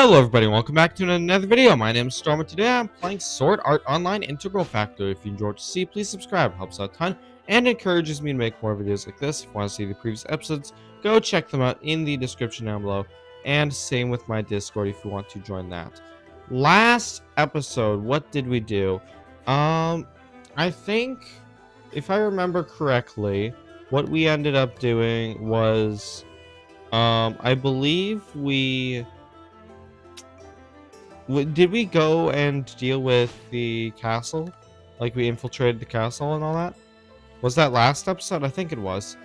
Hello everybody, welcome back to another video. My name is Storm, and today I'm playing Sword Art Online Integral Factor. If you enjoyed what you see, please subscribe, it helps out a ton, and encourages me to make more videos like this. If you want to see the previous episodes, go check them out in the description down below. And same with my Discord if you want to join that. Last episode, what did we do? I think, if I remember correctly, what we ended up doing was, I believe did we go and deal with the castle? Like, we infiltrated the castle and all that? Was that last episode? I think it was.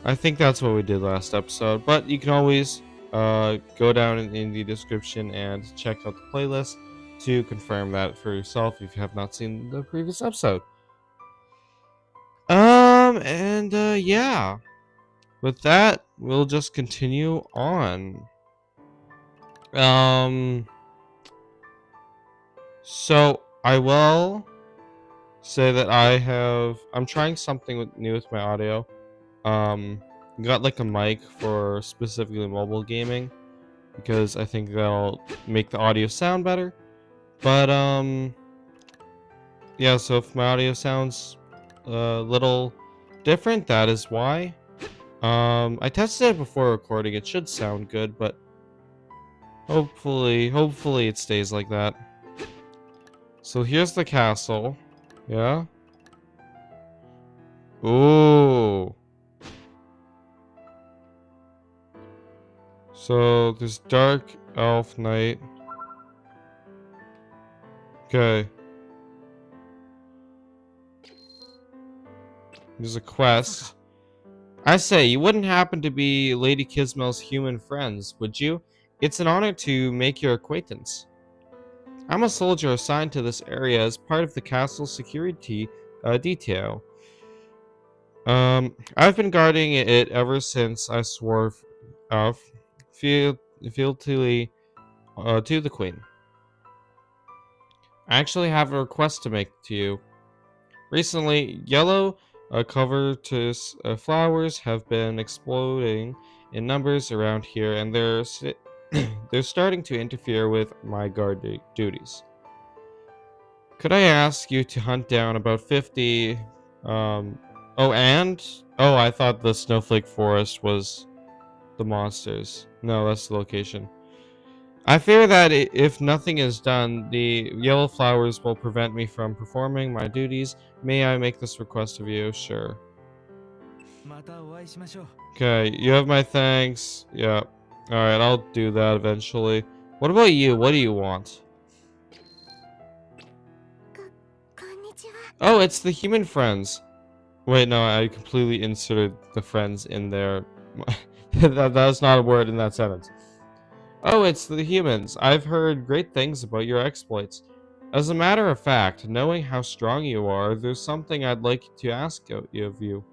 I think that's what we did last episode. But you can always go down in the description and check out the playlist to confirm that for yourself if you have not seen the previous episode. Yeah. With that, we'll just continue on. So I will say that I'm trying something new with my audio. Got like a mic for specifically mobile gaming because I think that'll make the audio sound better. But yeah, so if my audio sounds a little different, that is why. I tested it before recording. It should sound good, but hopefully it stays like that. So here's the castle. Yeah. Ooh. So there's dark elf knight. Okay. There's a quest. I say, you wouldn't happen to be Lady Kismel's human friends, would you? It's an honor to make your acquaintance. I'm a soldier assigned to this area as part of the castle's security detail. I've been guarding it ever since I swore fealty to the queen. I actually have a request to make to you. Recently, yellow covetous flowers have been exploding in numbers around here, and they're starting to interfere with my guard duties. Could I ask you to hunt down about 50... Oh, I thought the Snowflake Forest was the monsters. No, that's the location. I fear that if nothing is done, the yellow flowers will prevent me from performing my duties. May I make this request of you? Sure. Okay, you have my thanks. Yeah. Alright, I'll do that eventually. What about you? What do you want? Oh, it's the human friends. Wait, no, I completely inserted the friends in there. That's not a word in that sentence. Oh, it's the humans. I've heard great things about your exploits. As a matter of fact, knowing how strong you are, there's something I'd like to ask of you.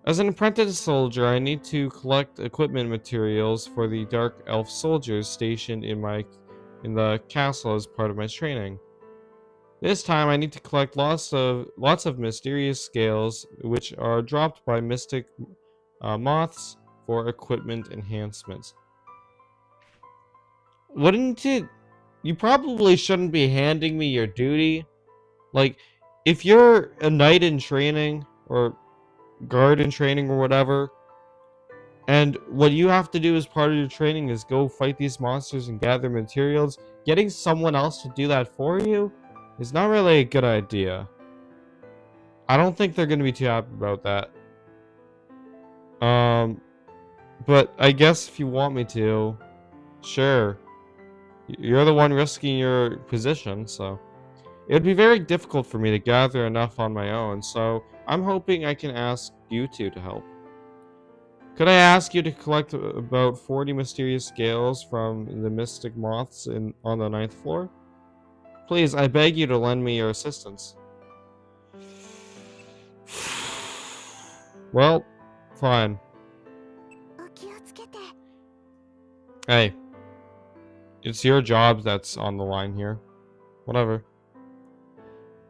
As an apprentice soldier, I need to collect equipment materials for the dark elf soldiers stationed in the castle as part of my training. This time, I need to collect lots of mysterious scales, which are dropped by mystic moths for equipment enhancements. Wouldn't it? You probably shouldn't be handing me your duty. Like, if you're a knight in training or guard in training or whatever, and what you have to do as part of your training is go fight these monsters and gather materials, getting someone else to do that for you is not really a good idea. I don't think they're going to be too happy about that. But I guess if you want me to, sure. You're the one risking your position, so it would be very difficult for me to gather enough on my own, so I'm hoping I can ask you two to help. Could I ask you to collect about 40 mysterious scales from the mystic moths on the 9th floor? Please, I beg you to lend me your assistance. Well, fine. Hey. It's your job that's on the line here. Whatever.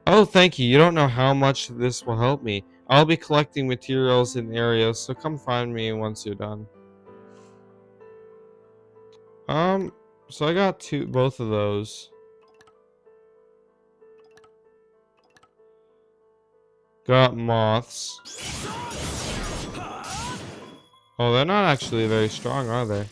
Oh, thank you. You don't know how much this will help me. I'll be collecting materials in the area, so come find me once you're done. So I got both of those. Got moths. Oh, they're not actually very strong, are they?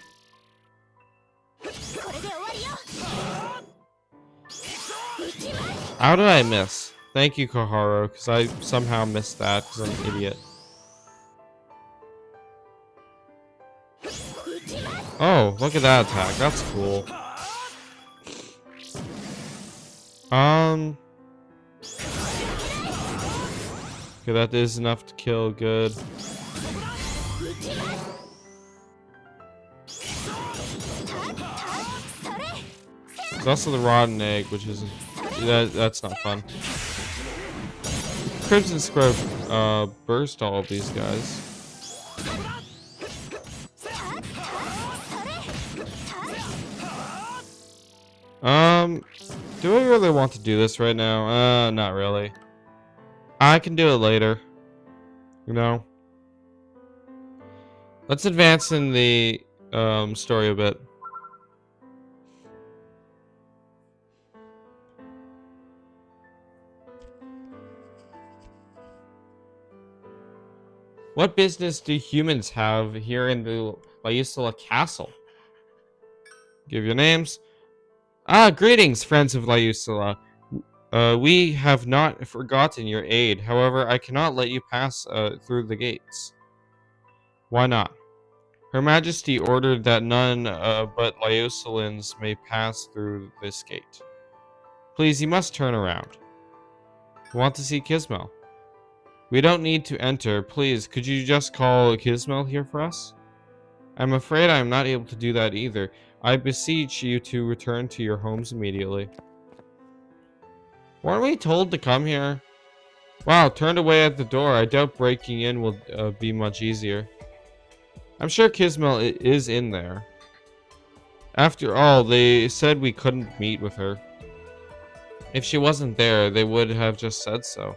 How did I miss? Thank you, Koharu, because I somehow missed that because I'm an idiot. Oh, look at that attack. That's cool. Okay, that is enough to kill. Good. There's also the rotten egg, which is that's not fun. Crimson Scrub burst all of these guys. Do I really want to do this right now? Not really. I can do it later. You know? Let's advance in the story a bit. What business do humans have here in the Lyusula Castle? Give your names. Greetings, friends of Lyusula. We have not forgotten your aid. However, I cannot let you pass through the gates. Why not? Her Majesty ordered that none but Lyusulans may pass through this gate. Please, you must turn around. Want to see Kismel? We don't need to enter. Please, could you just call Kismel here for us? I'm afraid I am not able to do that either. I beseech you to return to your homes immediately. Weren't we told to come here? Wow, turned away at the door. I doubt breaking in will be much easier. I'm sure Kismel is in there. After all, they said we couldn't meet with her. If she wasn't there, they would have just said so.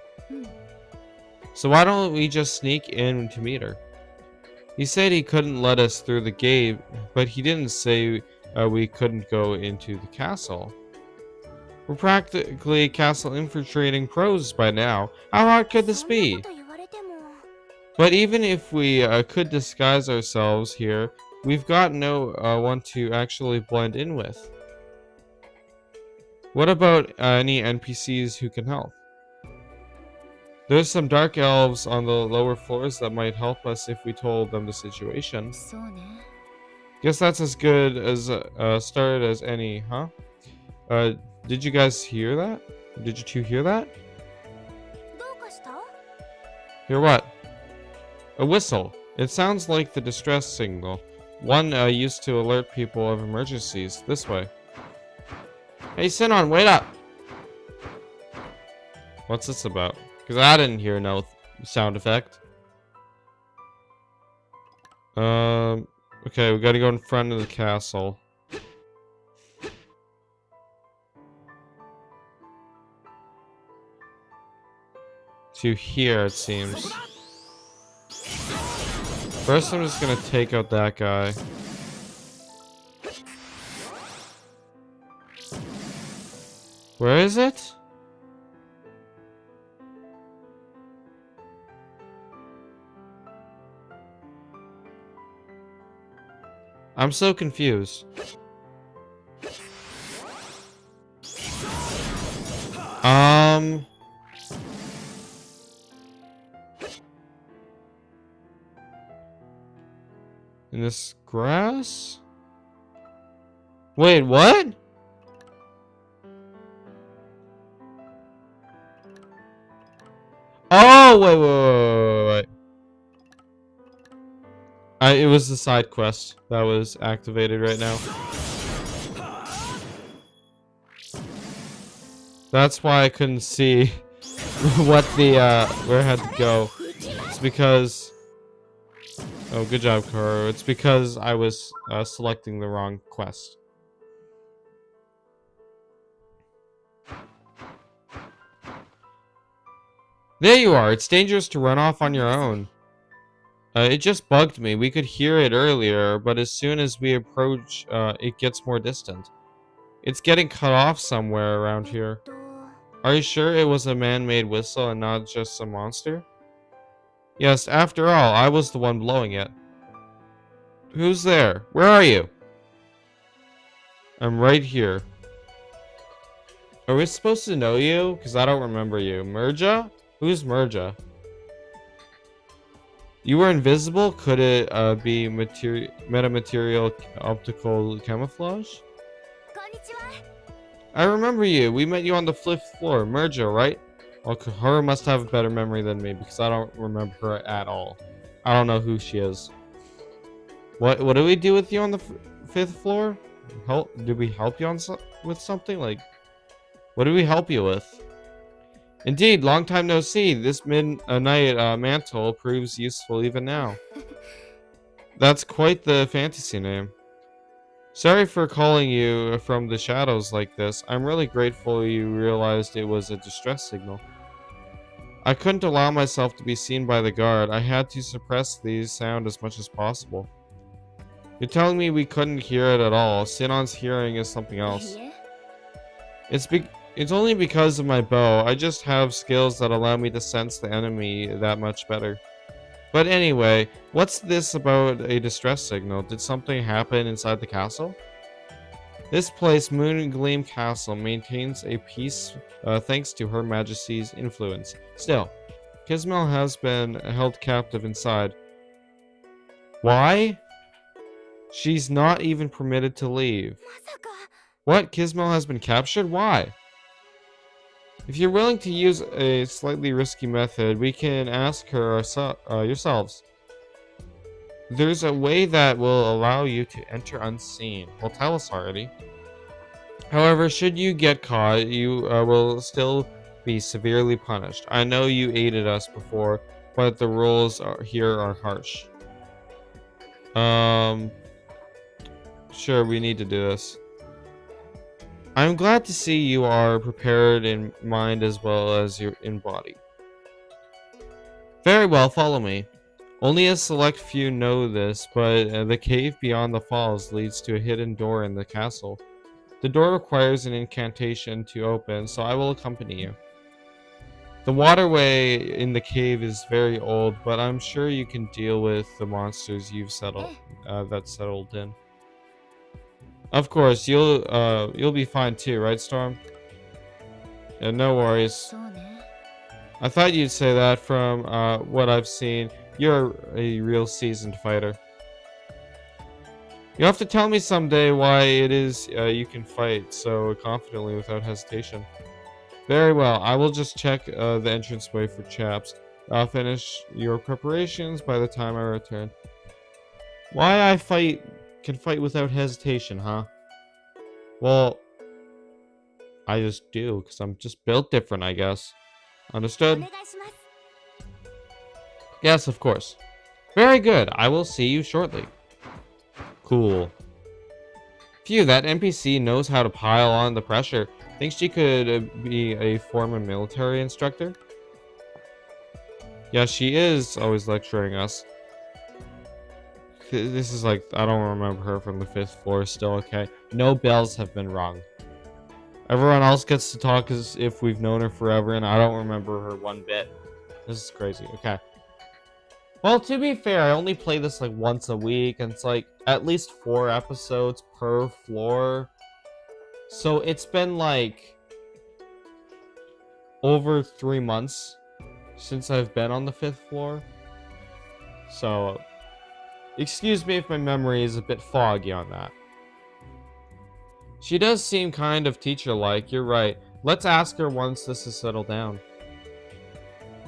So why don't we just sneak in to meet her? He said he couldn't let us through the gate, but he didn't say we couldn't go into the castle. We're practically castle infiltrating pros by now. How hard could this be? But even if we could disguise ourselves here, we've got no one to actually blend in with. What about any NPCs who can help? There's some dark elves on the lower floors that might help us if we told them the situation. Guess that's as good as start as any, huh? Did you guys hear that? Did you two hear that? Hear what? A whistle. It sounds like the distress signal. One used to alert people of emergencies. This way. Hey, Sinon, wait up! What's this about? Because I didn't hear no sound effect. Okay, we gotta go in front of the castle. To here, it seems. First, I'm just gonna take out that guy. Where is it? I'm so confused. In this grass? Wait, what? Oh, wait. It was the side quest that was activated right now. That's why I couldn't see what the, where I had to go. It's because... Oh, good job, Karo. It's because I was selecting the wrong quest. There you are. It's dangerous to run off on your own. It just bugged me. We could hear it earlier, but as soon as we approach, it gets more distant. It's getting cut off somewhere around here. Are you sure it was a man-made whistle and not just a monster? Yes, after all, I was the one blowing it. Who's there? Where are you? I'm right here. Are we supposed to know you? Because I don't remember you. Merja? Who's Merja? You were invisible? Could it be metamaterial optical camouflage? I remember you. We met you on the 5th floor. Merja, right? Well, her must have a better memory than me because I don't remember her at all. I don't know who she is. What do we do with you on the 5th floor? Did we help you on with something? Like, what did we help you with? Indeed, long time no see. This midnight mantle proves useful even now. That's quite the fantasy name. Sorry for calling you from the shadows like this. I'm really grateful you realized it was a distress signal. I couldn't allow myself to be seen by the guard. I had to suppress the sound as much as possible. You're telling me we couldn't hear it at all. Sinon's hearing is something else. It's only because of my bow. I just have skills that allow me to sense the enemy that much better. But anyway, what's this about a distress signal? Did something happen inside the castle? This place, Moongleam Castle, maintains a peace thanks to Her Majesty's influence. Still, Kismel has been held captive inside. Why? She's not even permitted to leave. What? Kismel has been captured? Why? If you're willing to use a slightly risky method, we can ask her yourselves. There's a way that will allow you to enter unseen. Well, tell us already. However, should you get caught, you will still be severely punished. I know you aided us before, but the rules here are harsh. Sure, we need to do this. I'm glad to see you are prepared in mind as well as in body. Very well, follow me. Only a select few know this, but the cave beyond the falls leads to a hidden door in the castle. The door requires an incantation to open, so I will accompany you. The waterway in the cave is very old, but I'm sure you can deal with the monsters you've settled in. Of course, you'll be fine too, right, Storm? Yeah, no worries. I thought you'd say that from what I've seen. You're a real seasoned fighter. You'll have to tell me someday why it is you can fight so confidently without hesitation. Very well, I will just check the entranceway for chaps. I'll finish your preparations by the time I return. Why I can fight without hesitation, huh? Well, I just do, because I'm just built different, I guess. Understood? Yes, of course. Very good. I will see you shortly. Cool. Phew, that NPC knows how to pile on the pressure. Think she could be a former military instructor? Yeah, she is always lecturing us. This is like, I don't remember her from the 5th floor still, okay? No bells have been rung. Everyone else gets to talk as if we've known her forever, and I don't remember her one bit. This is crazy, okay. Well, to be fair, I only play this like once a week, and it's like at least 4 episodes per floor. So it's been like over 3 months since I've been on the 5th floor. So excuse me if my memory is a bit foggy on that. She does seem kind of teacher-like, you're right. Let's ask her once this is settled down.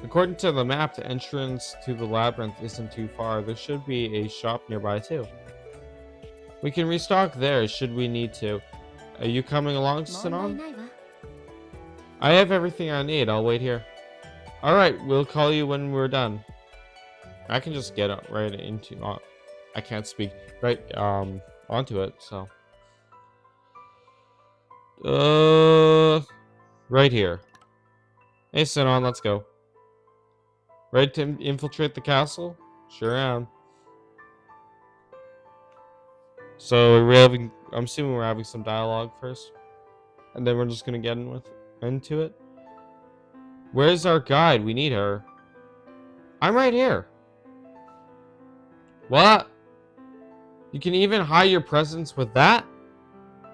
According to the map, the entrance to the labyrinth isn't too far. There should be a shop nearby too. We can restock there should we need to. Are you coming along, Sinon? I have everything I need. I'll wait here. Alright, we'll call you when we're done. I can just get right into... I can't speak. Right, onto it, so... Right here. Hey, Sinon, let's go. Ready to infiltrate the castle? Sure am. So we're having. I'm assuming we're having some dialogue first, and then we're just gonna get into it. Where's our guide? We need her. I'm right here. What? You can even hide your presence with that?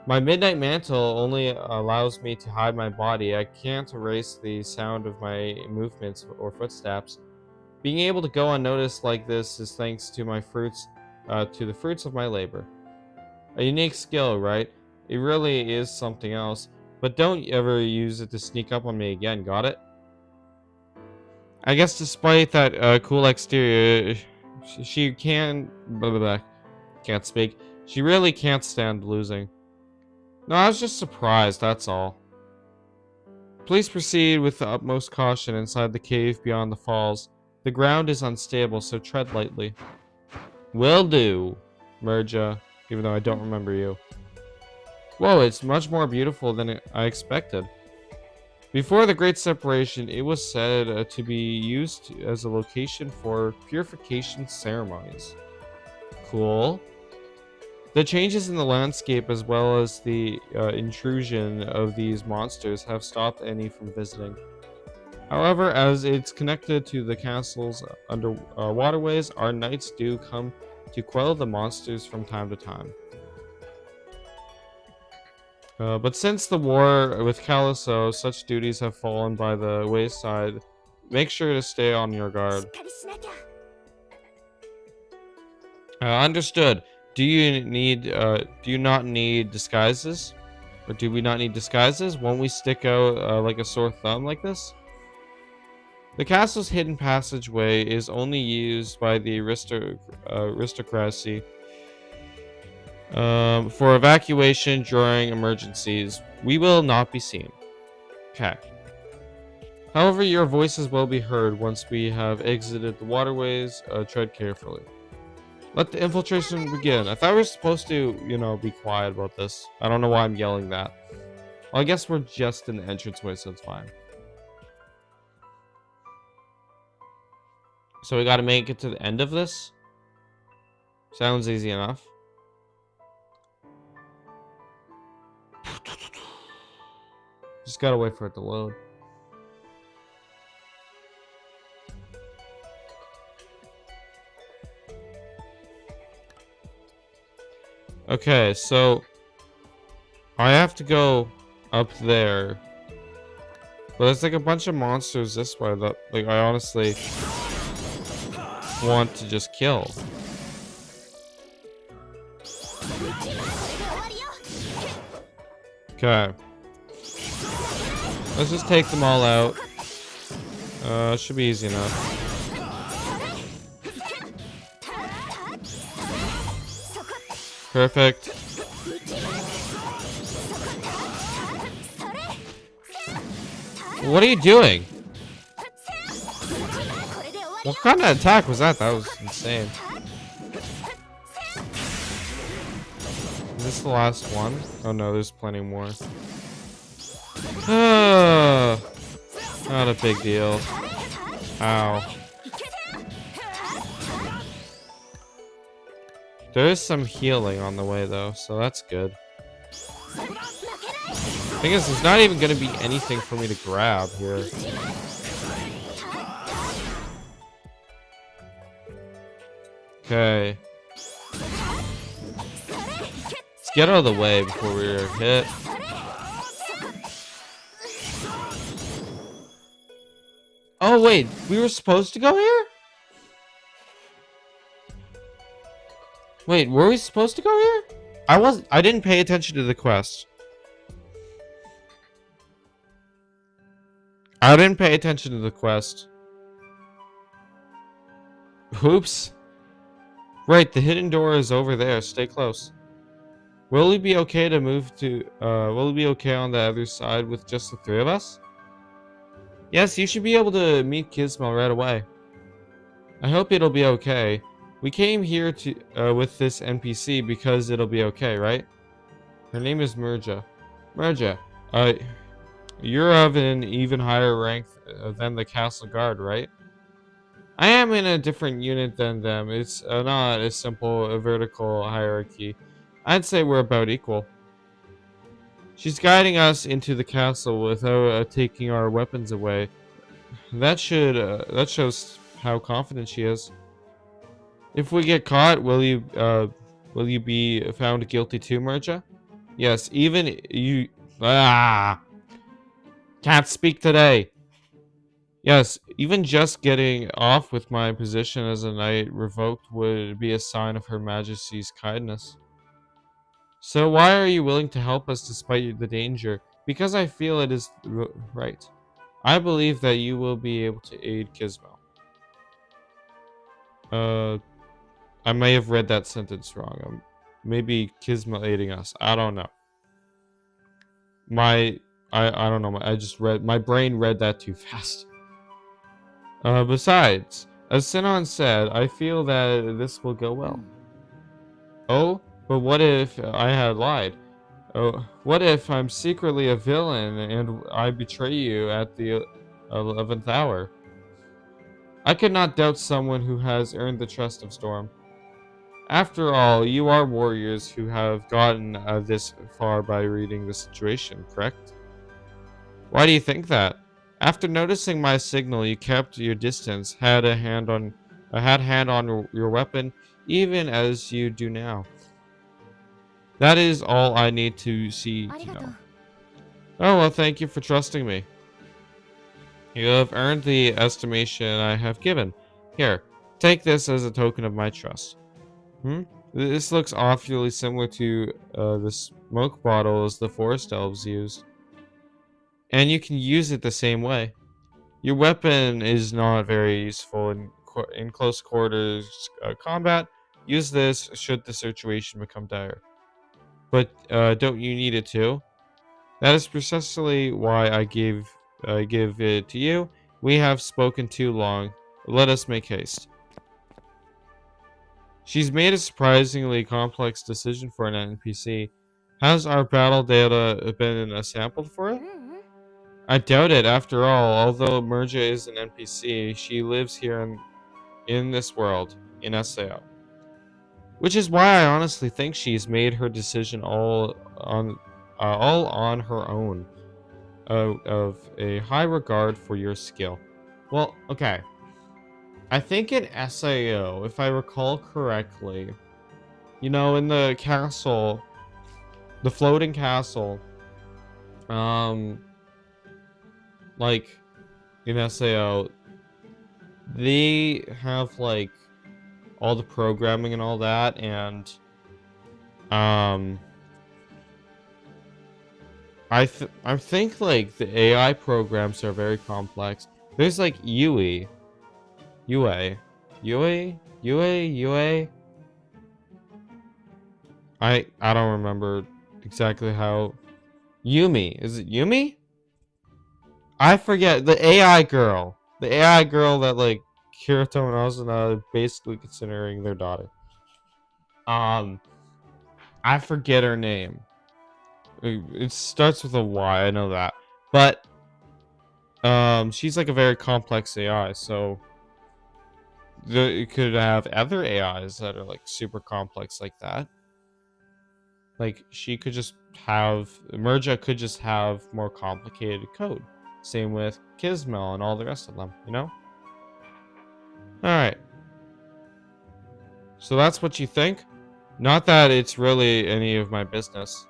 My midnight mantle only allows me to hide my body. I can't erase the sound of my movements or footsteps. Being able to go unnoticed like this is thanks to the fruits of my labor. A unique skill, right? It really is something else. But don't ever use it to sneak up on me again, got it? I guess despite that cool exterior, she can... Blah, blah, blah. Can't speak. She really can't stand losing. No, I was just surprised, that's all. Please proceed with the utmost caution inside the cave beyond the falls. The ground is unstable, so tread lightly. Will do, Merja, even though I don't remember you. Whoa, it's much more beautiful than I expected. Before the Great Separation, it was said to be used as a location for purification ceremonies. Cool. The changes in the landscape as well as the intrusion of these monsters have stopped any from visiting. However, as it's connected to the castle's under waterways, our knights do come to quell the monsters from time to time. But since the war with Caliso, such duties have fallen by the wayside. Make sure to stay on your guard. Understood. Do you not need disguises? Or do we not need disguises? Won't we stick out like a sore thumb like this? The castle's hidden passageway is only used by the aristocracy for evacuation during emergencies. We will not be seen. Okay. However, your voices will be heard once we have exited the waterways. Tread carefully. Let the infiltration begin. I thought we were supposed to, be quiet about this. I don't know why I'm yelling that. Well, I guess we're just in the entranceway, so it's fine. So we gotta make it to the end of this? Sounds easy enough. Just gotta wait for it to load. Okay, so I have to go up there. But there's like a bunch of monsters this way that I honestly want to just kill. Okay. Let's just take them all out. Should be easy enough. Perfect. What are you doing? What kind of attack was that? That was insane. Is this the last one? Oh no, there's plenty more. Not a big deal. Ow. There is some healing on the way though, so that's good. Thing is, there's not even going to be anything for me to grab here. Okay. Let's get out of the way before we're hit. Oh wait, we were supposed to go here? Wait, were we supposed to go here? I didn't pay attention to the quest. I didn't pay attention to the quest. Oops. Right, the hidden door is over there. Stay close. Will we be okay to move to... will we be okay on the other side with just the three of us? Yes, you should be able to meet Gizmo right away. I hope it'll be okay. We came here to with this NPC because it'll be okay, right? Her name is Merja. Merja, you're of an even higher rank than the castle guard, right? I am in a different unit than them. It's not a simple vertical hierarchy. I'd say we're about equal. She's guiding us into the castle without taking our weapons away. That shows how confident she is. If we get caught, will you be found guilty too, Merja? Yes, even you. Can't speak today. Yes, even just getting off with my position as a knight revoked would be a sign of Her Majesty's kindness. So why are you willing to help us despite the danger? Because I feel it is right. I believe that you will be able to aid Kismo. I may have read that sentence wrong. Maybe Kismo aiding us. I don't know. I don't know. My brain read that too fast. Besides, as Sinon said, I feel that this will go well. Oh, but what if I had lied? Oh, what if I'm secretly a villain and I betray you at the 11th hour? I could not doubt someone who has earned the trust of Storm. After all, you are warriors who have gotten this far by reading the situation, correct? Why do you think that? After noticing my signal, you kept your distance, had hand on your weapon, even as you do now. That is all I need to see to know. Oh, well, thank you for trusting me. You have earned the estimation I have given. Here, take this as a token of my trust. This looks awfully similar to the smoke bottles the forest elves used. And you can use it the same way. Your weapon is not very useful in close quarters combat. Use this should the situation become dire. But don't you need it too? That is precisely why I give it to you. We have spoken too long. Let us make haste. She's made a surprisingly complex decision for an NPC. Has our battle data been sampled for it? I doubt it. After all, although Merja is an NPC, she lives here in this world, in SAO. Which is why I honestly think she's made her decision all on her own, of a high regard for your skill. Well, okay. I think in SAO, if I recall correctly, you know, in the castle, the floating castle, like in SAO, they have like all the programming and all that, and I think like the AI programs are very complex. There's like UA. I don't remember exactly how. Yumi, is it Yumi? I forget the AI girl. The AI girl that like Kirito and Asuna are basically considering their daughter. I forget her name. It starts with a Y, I know that. But she's like a very complex AI, so it could have other AIs that are like super complex like that. Like she could just have Merja could just have more complicated code. Same with Kismel and all the rest of them, you know? Alright. So that's what you think? Not that it's really any of my business.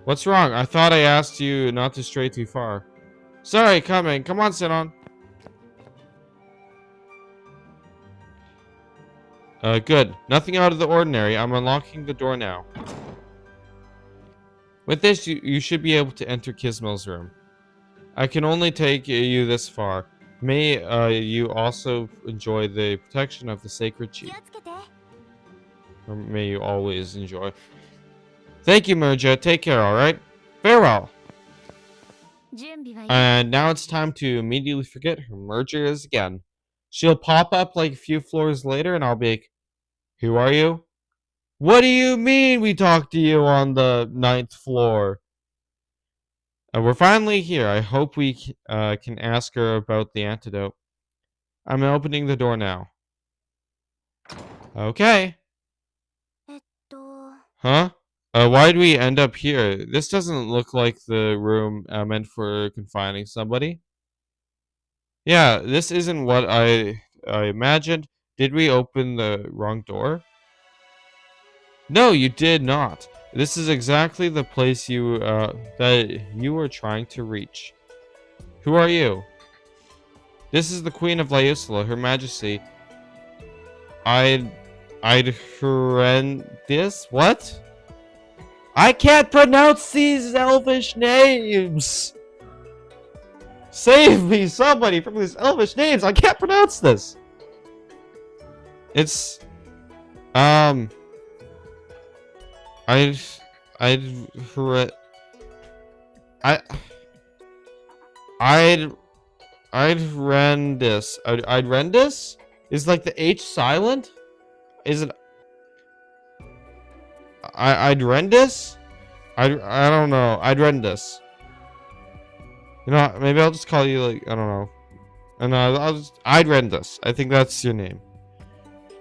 What's wrong? I thought I asked you not to stray too far. Sorry, coming. Come on, sit on. Good. Nothing out of the ordinary. I'm unlocking the door now. With this, you should be able to enter Kismel's room. I can only take you this far. May you also enjoy the protection of the sacred chi. Or may you always enjoy. Thank you, Merja. Take care, alright? Farewell. And now it's time to immediately forget who Merja is again. She'll pop up like a few floors later and I'll be like, who are you? What do you mean we talked to you on the 9th floor? We're finally here. I hope we can ask her about the antidote. I'm opening the door now. Okay. えっと、 Huh? Why'd we end up here? This doesn't look like the room meant for confining somebody. Yeah, this isn't what I imagined. Did we open the wrong door? No, you did not. This is exactly the place that you were trying to reach. Who are you? This is the Queen of Lausula, Her Majesty. I'd horrendous? What? I can't pronounce these elvish names! Save me, somebody, from these elvish names! I can't pronounce this! It's... I'd... I'd... horre- I... I'd horrendous. I'd horrendous? Is like the H silent? Is it... I'd horrendous? I don't know. I'd horrendous. You know, maybe I'll just call you like, I don't know. And I'd horrendous. I think that's your name.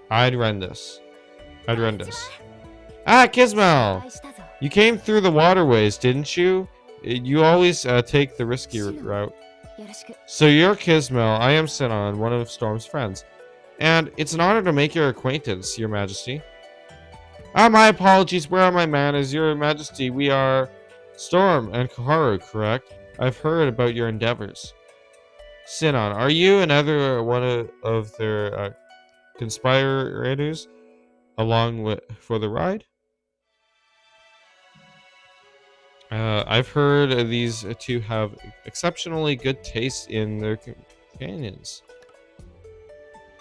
I'd horrendous. I'd horrendous. Ah, Kismel! 失敗したぞ。 You came through the waterways, didn't you? You always take the risky route. よろしく。 So you're Kismel. I am Sinon, one of Storm's friends. And it's an honor to make your acquaintance, Your Majesty. Ah, my apologies. Where are my manners? Your Majesty, we are Storm and Kaharu, correct? I've heard about your endeavors. Sinon, are you another one of their conspirators along with for the ride? I've heard these two have exceptionally good taste in their companions.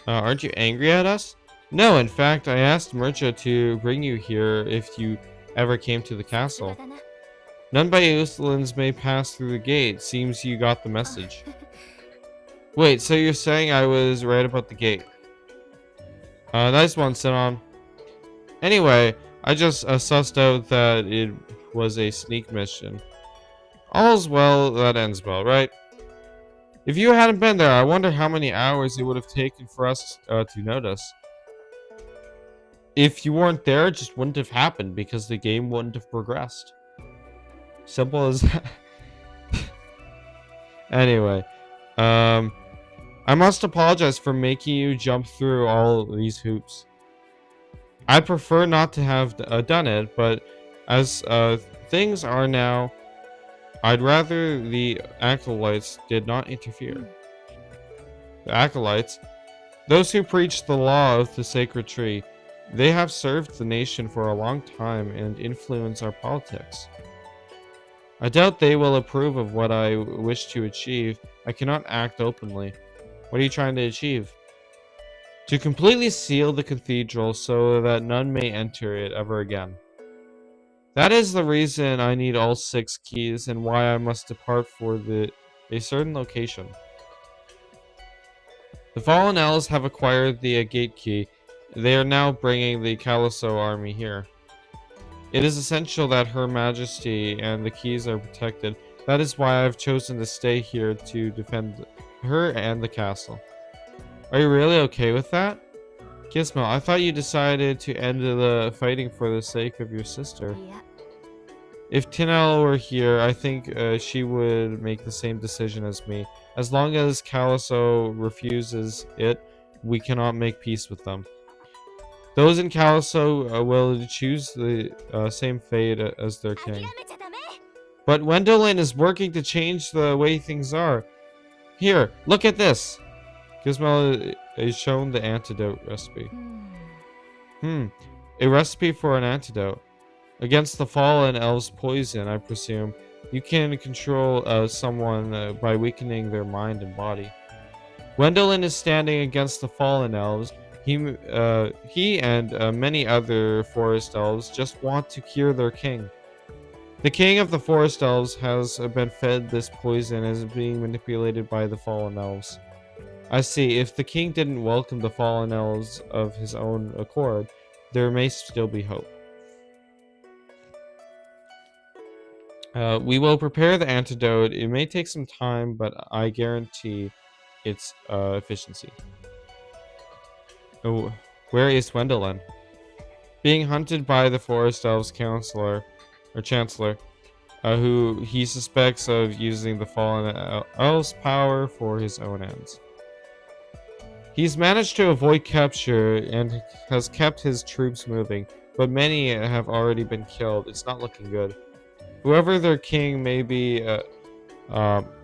Aren't you angry at us? No, in fact, I asked Murcha to bring you here if you ever came to the castle. だな。 None by Uslins may pass through the gate. Seems you got the message. Wait, so you're saying I was right about the gate? Nice one, Sinon. Anyway, I just sussed out that it was a sneak mission. All's well that ends well, right? If you hadn't been there, I wonder how many hours it would have taken for us to notice. If you weren't there, it just wouldn't have happened because the game wouldn't have progressed. Simple as that. Anyway, I must apologize for making you jump through all these hoops. I prefer not to have done it, but as things are now, I'd rather the acolytes did not interfere. The acolytes, those who preach the law of the sacred tree, they have served the nation for a long time and influence our politics. I doubt they will approve of what I wish to achieve. I cannot act openly. What are you trying to achieve? To completely seal the cathedral so that none may enter it ever again. That is the reason I need all 6 keys and why I must depart for a certain location. The fallen elves have acquired the gate key. They are now bringing the Caliso army here. It is essential that Her Majesty and the keys are protected. That is why I've chosen to stay here to defend her and the castle. Are you really okay with that? Gizmo, I thought you decided to end the fighting for the sake of your sister. いや、 If Tinel were here, I think she would make the same decision as me. As long as Caliso refuses it, we cannot make peace with them. Those in Caliso will choose the same fate as their 諦 king. めちゃダメ。 But Wendolyn is working to change the way things are. Here, look at this. Gizmo is shown the antidote recipe. A recipe for an antidote. Against the fallen elves' poison, I presume. You can control someone by weakening their mind and body. Wendolyn is standing against the fallen elves. He and many other forest elves just want to cure their king. The king of the forest elves has been fed this poison and is being manipulated by the fallen elves. I see. If the king didn't welcome the fallen elves of his own accord, there may still be hope. We will prepare the antidote. It may take some time, but I guarantee its efficiency. Oh, where is Gwendolyn? Being hunted by the Forest Elves Counselor, or Chancellor, who he suspects of using the fallen elf's power for his own ends. He's managed to avoid capture and has kept his troops moving, but many have already been killed. It's not looking good. Whoever their king may be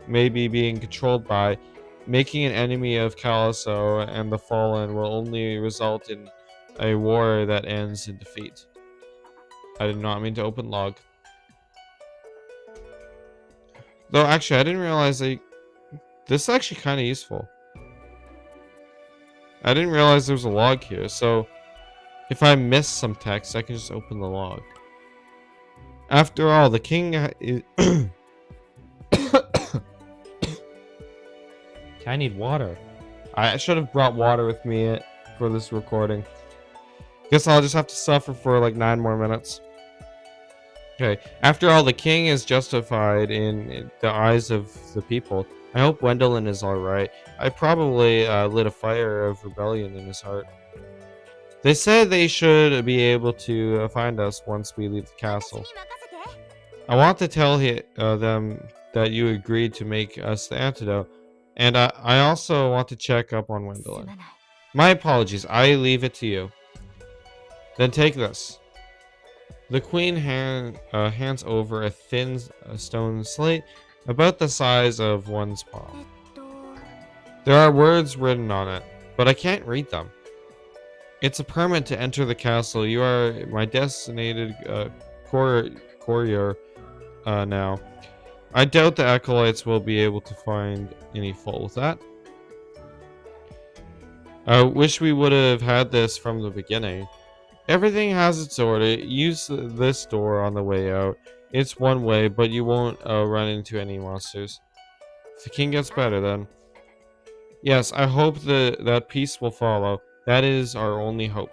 being controlled by, making an enemy of Caliso and the Fallen will only result in a war that ends in defeat. I did not mean to open log. Though, actually, I didn't realize this is actually kind of useful. I didn't realize there was a log here, so if I miss some text, I can just open the log. After all, the king is... I need water. I should have brought water with me for this recording. Guess I'll just have to suffer for like 9 more minutes. Okay, after all, the king is justified in the eyes of the people. I hope Gwendolyn is alright. I probably lit a fire of rebellion in his heart. They said they should be able to find us once we leave the castle. I want to tell them that you agreed to make us the antidote, and I also want to check up on Gwendolyn. My apologies, I leave it to you. Then take this. The queen hands over a thin stone slate about the size of one's palm. There are words written on it, but I can't read them. It's a permit to enter the castle. You are my designated courier now. I doubt the acolytes will be able to find any fault with that. I wish we would have had this from the beginning. Everything has its order. Use this door on the way out. It's one way, but you won't run into any monsters. If the king gets better, then. Yes, I hope that peace will follow. That is our only hope.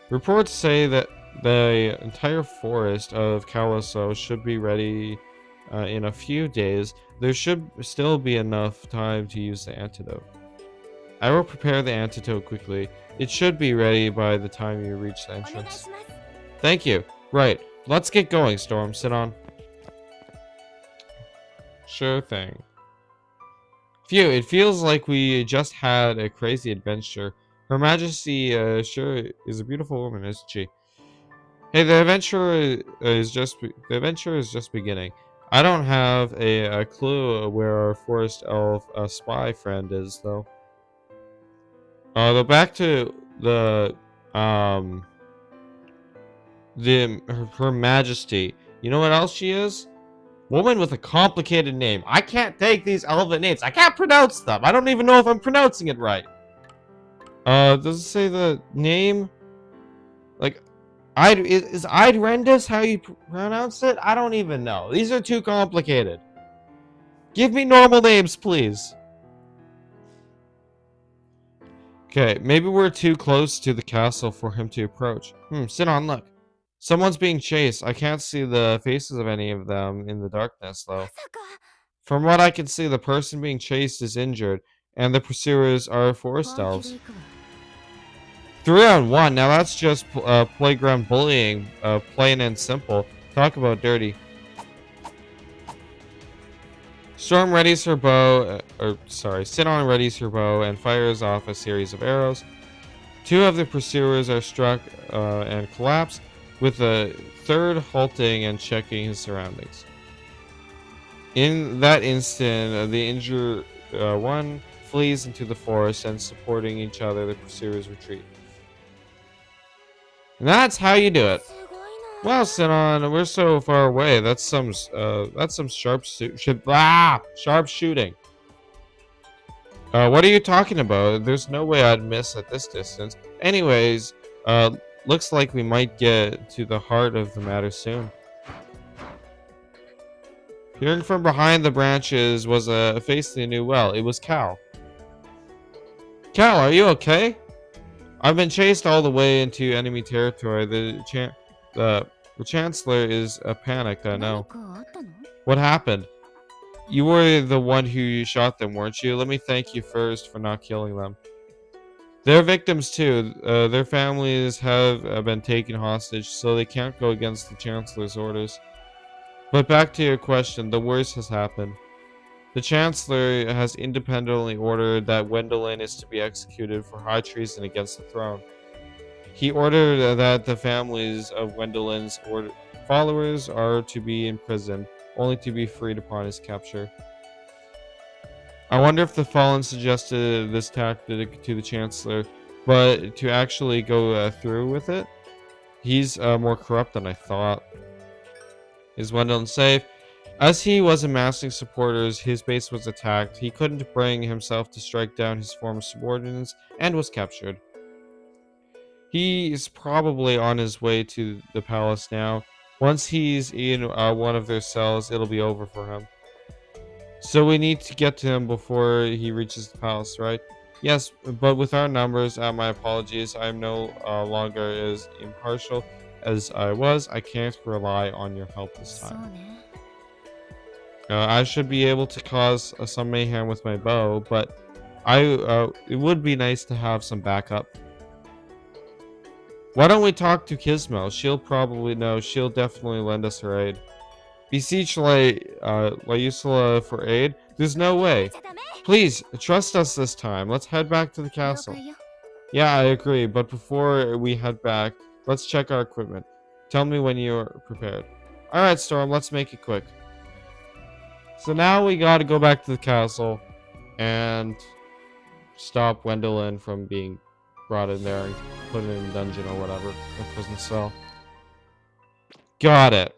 Reports say that the entire forest of Caliso should be ready in a few days. There should still be enough time to use the antidote. I will prepare the antidote quickly. It should be ready by the time you reach the entrance. Thank you. Right. Let's get going, Storm. Sit on. Sure thing. Phew, it feels like we just had a crazy adventure. Her Majesty sure is a beautiful woman, isn't she? Hey, the adventure is just beginning. I don't have a clue where our forest elf spy friend is, though. Though back to her Majesty. You know what else she is? Woman with a complicated name. I can't take these elven names. I can't pronounce them. I don't even know if I'm pronouncing it right. Does it say the name? Like, is Idrendis how you pronounce it? I don't even know. These are too complicated. Give me normal names, please. Okay, maybe we're too close to the castle for him to approach. Sit on, look. Someone's being chased. I can't see the faces of any of them in the darkness, though. From what I can see, the person being chased is injured, and the pursuers are forest elves. 3-on-1. Now that's just playground bullying, plain and simple. Talk about dirty. Storm readies her bow, Sidon readies her bow and fires off a series of arrows. 2 of the pursuers are struck and collapse, with a third halting and checking his surroundings. In that instant, the injured one flees into the forest, and supporting each other, the pursuers retreat. And that's how you do it. Wow, Sinon, we're so far away. That's some sharp shooting. What are you talking about? There's no way I'd miss at this distance. Anyways, looks like we might get to the heart of the matter soon. Peering from behind the branches was a face they knew well. It was Cal. Cal, are you okay? I've been chased all the way into enemy territory. The Chancellor is panicked, I know. What happened? You were the one who shot them, weren't you? Let me thank you first for not killing them. They're victims too. Their families have been taken hostage, so they can't go against the Chancellor's orders. But back to your question, the worst has happened. The Chancellor has independently ordered that Wendelin is to be executed for high treason against the throne. He ordered that the families of Wendelin's followers are to be imprisoned, only to be freed upon his capture. I wonder if the Fallen suggested this tactic to the Chancellor, but to actually go through with it, he's more corrupt than I thought. Is Wendelin safe? As he was amassing supporters, his base was attacked. He couldn't bring himself to strike down his former subordinates and was captured. He's probably on his way to the palace now. Once he's in one of their cells, it'll be over for him. So we need to get to him before he reaches the palace, right? Yes, but with our numbers, my apologies, I'm no longer as impartial as I was. I can't rely on your help this time. I should be able to cause some mayhem with my bow, but it would be nice to have some backup. Why don't we talk to Gizmo? She'll probably know. She'll definitely lend us her aid. Beseech Lausula for aid? There's no way. Please, trust us this time. Let's head back to the castle. Yeah, I agree, but before we head back, let's check our equipment. Tell me when you're prepared. Alright, Storm, let's make it quick. So now we gotta go back to the castle and stop Wendelin from being brought in there and put in a dungeon or whatever, a prison cell. Got it.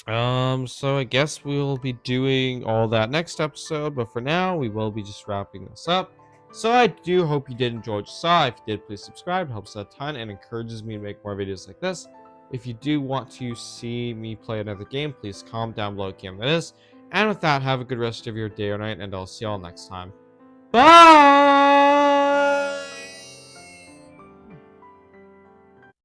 So I guess we'll be doing all that next episode, but for now, we will be just wrapping this up. So I do hope you did enjoy what you saw. If you did, please subscribe. It helps a ton and encourages me to make more videos like this. If you do want to see me play another game, please comment down below what game that is. And with that, have a good rest of your day or night, and I'll see y'all next time. Bye!